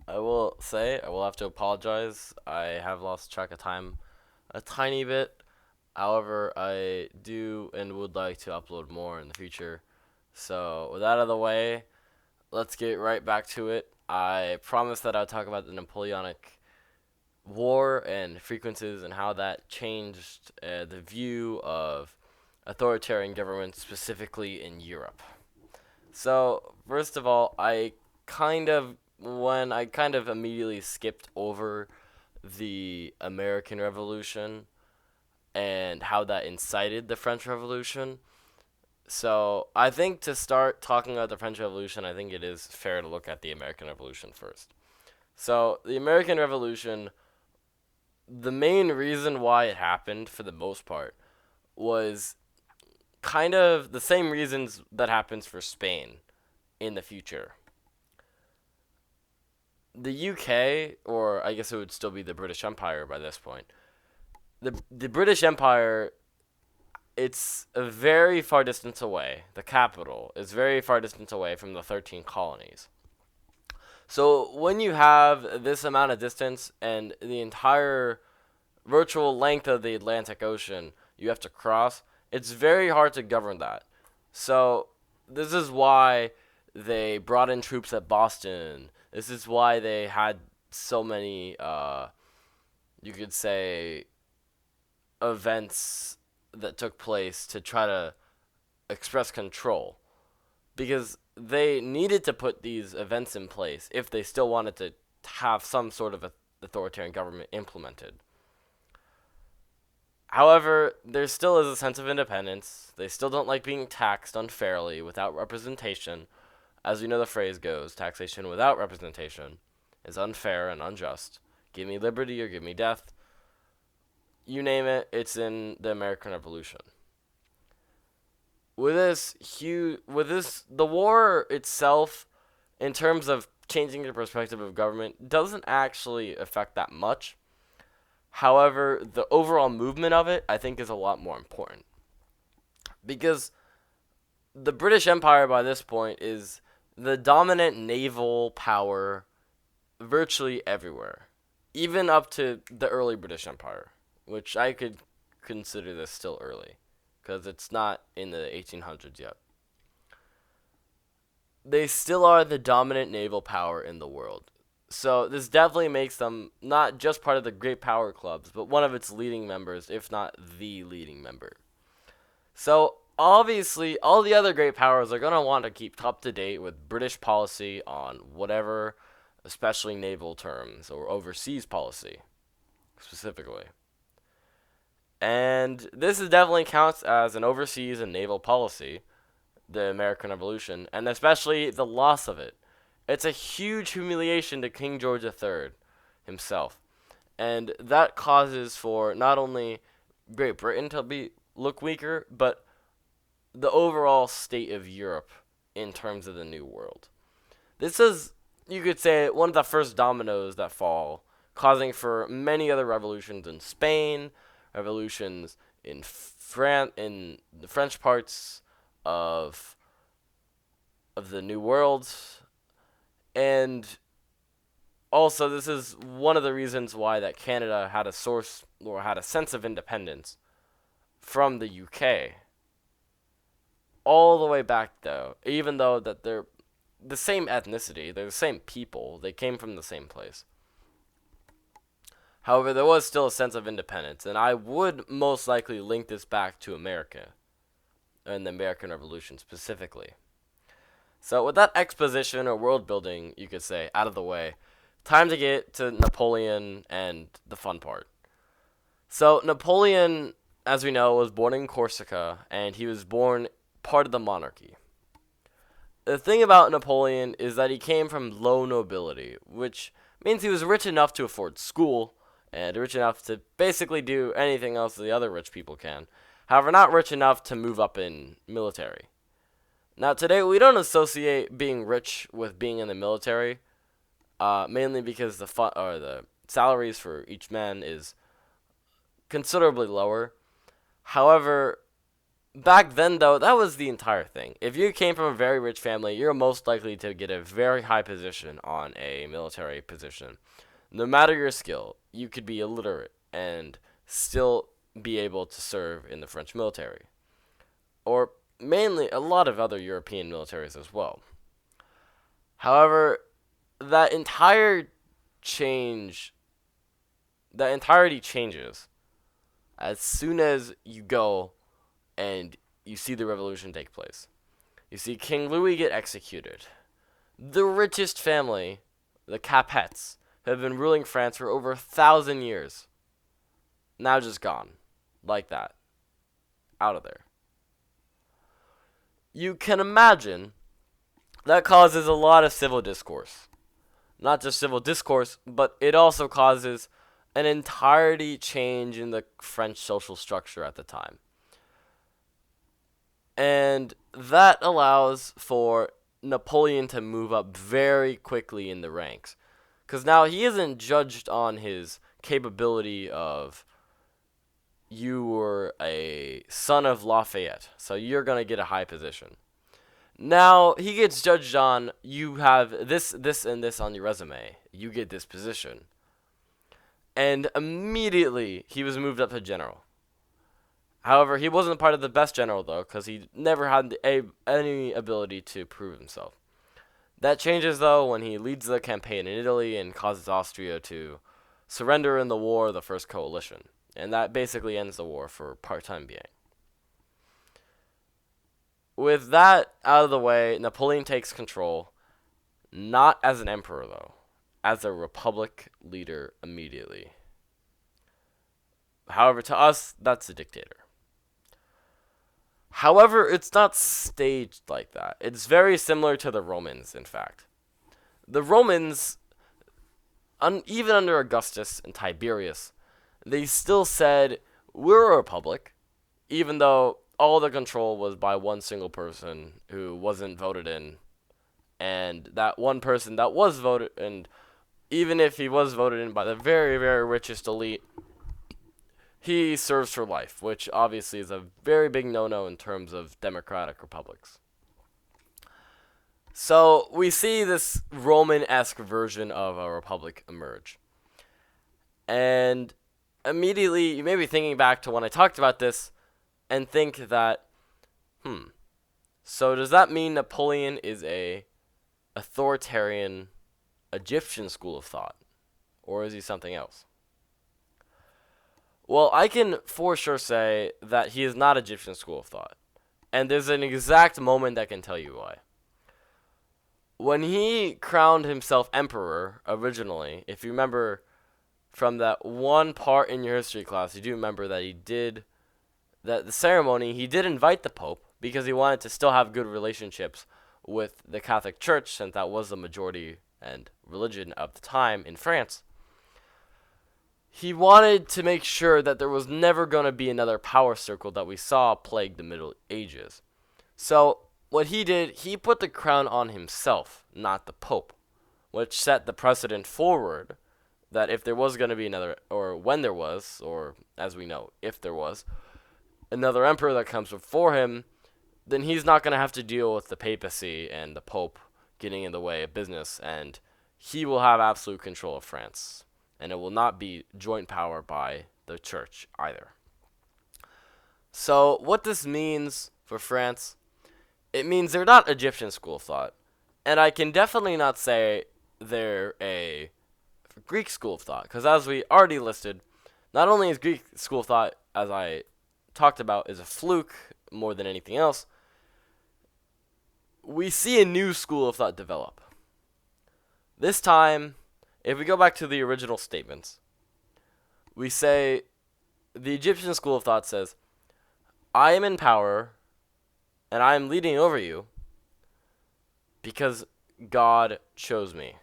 I will say, I will have to apologize. I have lost track of time a tiny bit. However, I do and would like to upload more in the future. So, with that out of the way, let's get right back to it. I promised that I'd talk about the Napoleonic War and frequencies and how that changed the view of authoritarian governments, specifically in Europe. So, first of all, I kind of immediately skipped over the American Revolution and how that incited the French Revolution. So, I think to start talking about the French Revolution, I think it is fair to look at the American Revolution first. So, the American Revolution, the main reason why it happened, for the most part, was kind of the same reasons that happens for Spain in the future. The UK, or I guess it would still be the British Empire by this point. The British Empire, it's a very far distance away. The capital is very far distance away from the 13 colonies. So when you have this amount of distance and the entire virtual length of the Atlantic Ocean you have to cross, it's very hard to govern that. So this is why they brought in troops at Boston. This is why they had so many, you could say, events that took place to try to express control. Because they needed to put these events in place if they still wanted to have some sort of authoritarian government implemented. However, there still is a sense of independence. They still don't like being taxed unfairly without representation. As we know the phrase goes, taxation without representation is unfair and unjust. Give me liberty or give me death. You name it, it's in the American Revolution. The war itself, in terms of changing the perspective of government, doesn't actually affect that much. However, the overall movement of it, I think, is a lot more important. Because the British Empire, by this point, is the dominant naval power virtually everywhere, even up to the early British Empire, which I could consider this still early, because it's not in the 1800s yet. They still are the dominant naval power in the world. So this definitely makes them not just part of the great power clubs, but one of its leading members, if not the leading member. So obviously, all the other great powers are going to want to keep up to date with British policy on whatever, especially naval terms or overseas policy specifically. And this is definitely counts as an overseas and naval policy, the American Revolution, and especially the loss of it. It's a huge humiliation to King George III himself. And that causes for not only Great Britain to look weaker, but the overall state of Europe in terms of the New World. This is, you could say, one of the first dominoes that fall, causing for many other revolutions in Spain, revolutions in France, in the French parts of the New World, and also this is one of the reasons why that Canada had a source or had a sense of independence from the UK all the way back, though, even though that they're the same ethnicity, they're the same people, they came from the same place. However, there was still a sense of independence, and I would most likely link this back to America and the American Revolution specifically. So, with that exposition or world building, you could say, out of the way, time to get to Napoleon and the fun part. So, Napoleon, as we know, was born in Corsica, and he was born part of the monarchy. The thing about Napoleon is that he came from low nobility, which means he was rich enough to afford school, and rich enough to basically do anything else the other rich people can. However, not rich enough to move up in military. Now, today, we don't associate being rich with being in the military, mainly because the salaries for each man is considerably lower. However, Back then, though, that was the entire thing. If you came from a very rich family, you're most likely to get a very high position on a military position. No matter your skill, you could be illiterate and still be able to serve in the French military, or mainly a lot of other European militaries as well. However, that entire change, that entirety changes as soon as you go and you see the revolution take place. You see King Louis get executed. The richest family, the Capets, have been ruling France for over 1,000 years. Now just gone. Like that. Out of there. You can imagine that causes a lot of civil discourse. Not just civil discourse, but it also causes an entirety change in the French social structure at the time. And that allows for Napoleon to move up very quickly in the ranks. Because now he isn't judged on his capability of, you were a son of Lafayette, so you're going to get a high position. Now he gets judged on, you have this, this, and this on your resume. You get this position. And immediately he was moved up to general. However, he wasn't part of the best general, though, because he never had any ability to prove himself. That changes, though, when he leads the campaign in Italy and causes Austria to surrender in the War of the First Coalition. And that basically ends the war for part-time being. With that out of the way, Napoleon takes control, not as an emperor, though, as a republic leader immediately. However, to us, that's a dictator. However, it's not staged like that. It's very similar to the Romans, in fact. The Romans, even under Augustus and Tiberius, they still said, we're a republic, even though all the control was by one single person who wasn't voted in. And that one person that was voted, and even if he was voted in by the very, very richest elite, he serves for life, which obviously is a very big no-no in terms of democratic republics. So we see this Roman-esque version of a republic emerge. And immediately, you may be thinking back to when I talked about this and think that, so does that mean Napoleon is a authoritarian Egyptian school of thought? Or is he something else? Well, I can for sure say that he is not Egyptian school of thought. And there's an exact moment that can tell you why. When he crowned himself emperor originally, if you remember from that one part in your history class, you do remember that the ceremony, he did invite the Pope because he wanted to still have good relationships with the Catholic Church, since that was the majority and religion of the time in France. He wanted to make sure that there was never going to be another power circle that we saw plague the Middle Ages. So what he did, he put the crown on himself, not the Pope, which set the precedent forward that if there was going to be another, or when there was, or as we know, if there was, another emperor that comes before him, then he's not going to have to deal with the papacy and the Pope getting in the way of business, and he will have absolute control of France. And it will not be joint power by the church either. So what this means for France, it means they're not Egyptian school of thought. And I can definitely not say they're a Greek school of thought. Because as we already listed, not only is Greek school of thought, as I talked about, is a fluke more than anything else, we see a new school of thought develop. This time, if we go back to the original statements, we say the Egyptian school of thought says, I am in power and I am leading over you because God chose me.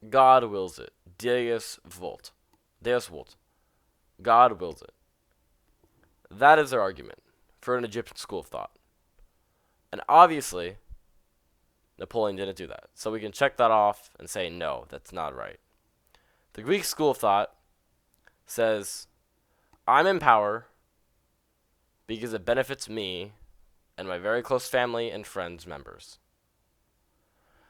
God wills it. Deus vult. Deus vult. God wills it. That is their argument for an Egyptian school of thought. And obviously, Napoleon didn't do that. So we can check that off and say, no, that's not right. The Greek school of thought says, I'm in power because it benefits me and my very close family and friends members.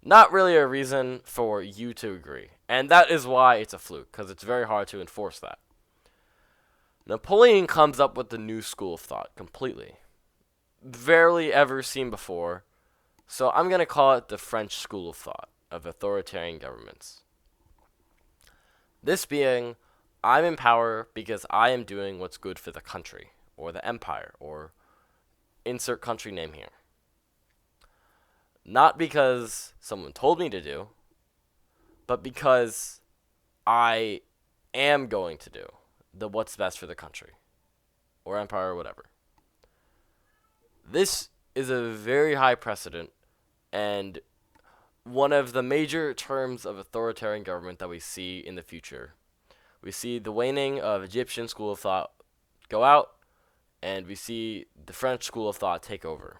Not really a reason for you to agree. And that is why it's a fluke, because it's very hard to enforce that. Napoleon comes up with the new school of thought completely. Rarely ever seen before. So I'm going to call it the French school of thought of authoritarian governments. This being, I'm in power because I am doing what's good for the country, or the empire, or insert country name here. Not because someone told me to do, but because I am going to do the what's best for the country, or empire, or whatever. This is a very high precedent, and one of the major terms of authoritarian government that we see in the future. We see the waning of Egyptian school of thought go out, and we see the French school of thought take over,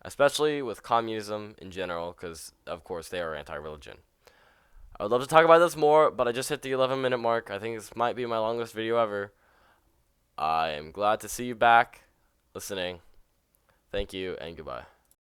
especially with communism in general, because, of course, they are anti-religion. I would love to talk about this more, but I just hit the 11-minute mark. I think this might be my longest video ever. I am glad to see you back listening. Thank you, and goodbye.